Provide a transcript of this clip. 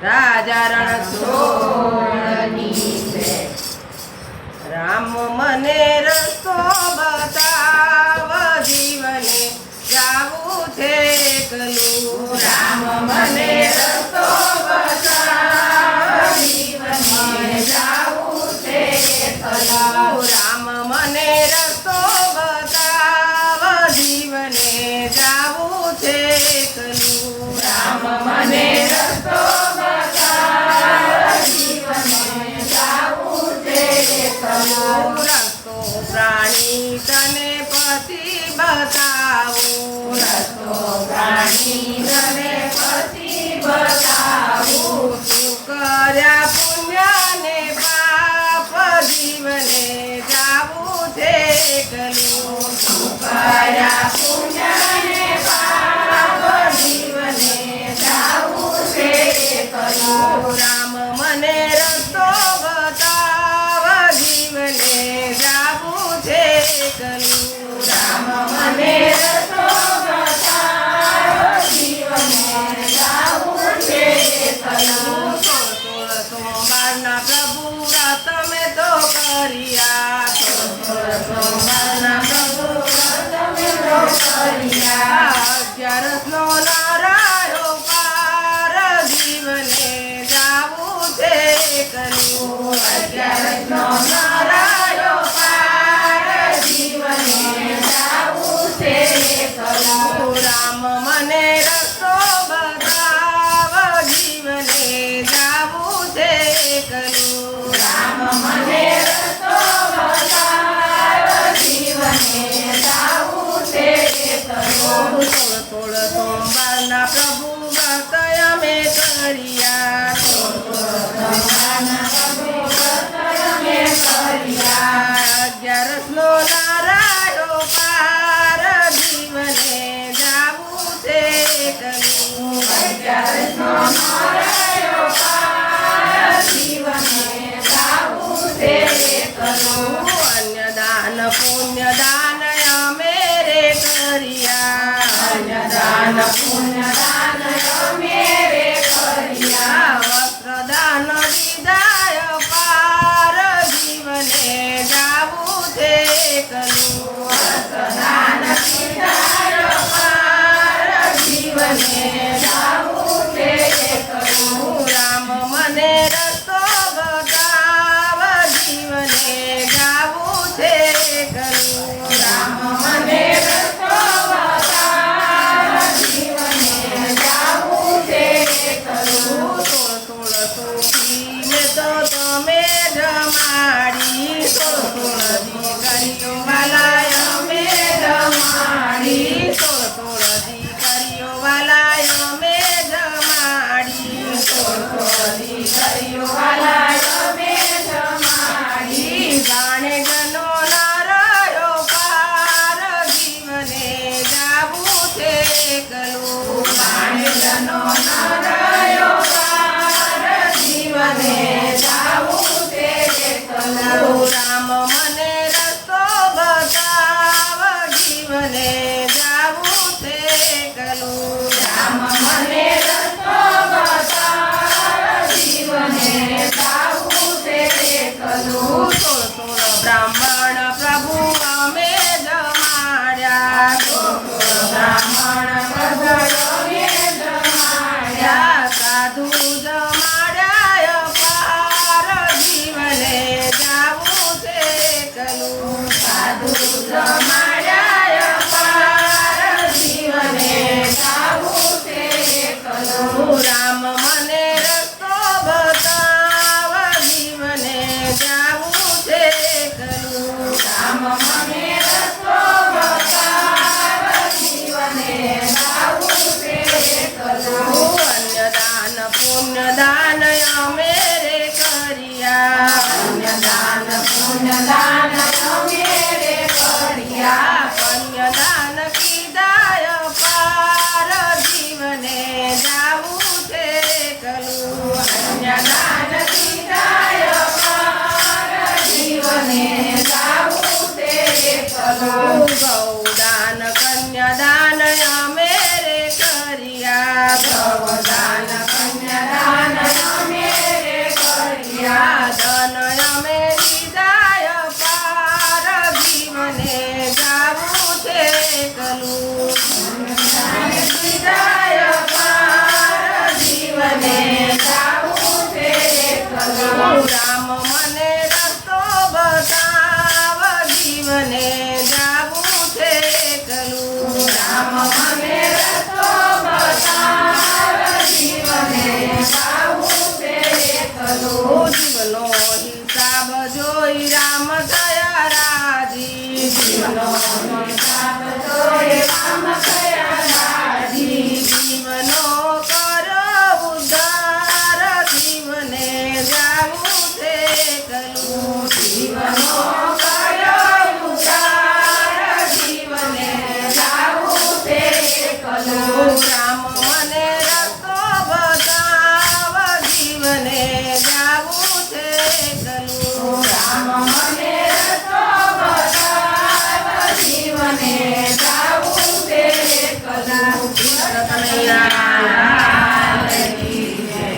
રાજા રણછોડની રામ મને રસ્તો બતાવ જીવને જાવું છે એકલું રામ મને રસ્તો બતાવ જીવને જાવું છે એકલું રામ મને રસ્તો બતાવ જીવને જાવું છે એકલું રામ મને રસ્તો રસ્તો પ્રાણી તને પછી બતાવું રસ્તો પ્રાણી તને પછી બતાવું તું કર્યા પુણ્ય ને પાપ જીવને જાવું છે એકલું તું કર્યા પુણ્ય ને પાપ જીવને જાવું છે એકલું રામ મને રસ્તો રામ મને રસ્તો બતાવ જીવને જાવું છે એકલું સોમવારના પ્રભુ વ્રત મેં તો કર્યા સોમવારના પ્રભુ વ્રત મેં તો કર્યા 11નો નરાયો પાર જીવને જાવું છે એકલું 11નો નરાયો રામ મને રસ્તો બતાવ જીવને જાવું છે એકલું રામ મને રસ્તો બતાવ જીવને જાવું છે એકલું 16 સોમવારના પ્રભુ વ્રત અમે કર્યા 16 સોમવારના પ્રભુ વ્રત અમે કર્યા 11નો નરાયો પાર જીવને જાવું છે એકલું 11નો નરાયો પાર જીવને જાવું છે એકલું અન્ય દાન પુણ્ય દાન અમે રે કર્યા અન્ય દાન પુણ્ય દાન અમે રે કર્યા વસ્ત્ર દાન વિદાય પાર જીવને જાવું છે એકલું વસ્ત્ર દાન વિદાય પાર જીવને જાવું છે એકલું રામ મને રસ્તો બતાવ જીવને જાવું છે એકલું રામ મને રસ્તો બતાવ જીવને જાવું છે એકલું 16 સોખી મેં તો તમે જમાડી 16 દીકરીઓ વાલા અમે જમાડી 16 દીકરીઓ વાલા અમે જમાડી 16 દીકરીઓ વાલા અમે જમાડી જાણે ગનો નરાયો પાર જીવને જાવું છે એકલું જાણે ગનો નરાયો પાર જીવને જાવું છે એકલું રામ મને રસ્તો બતાવ જીવને જાવું છે એકલું રામ મને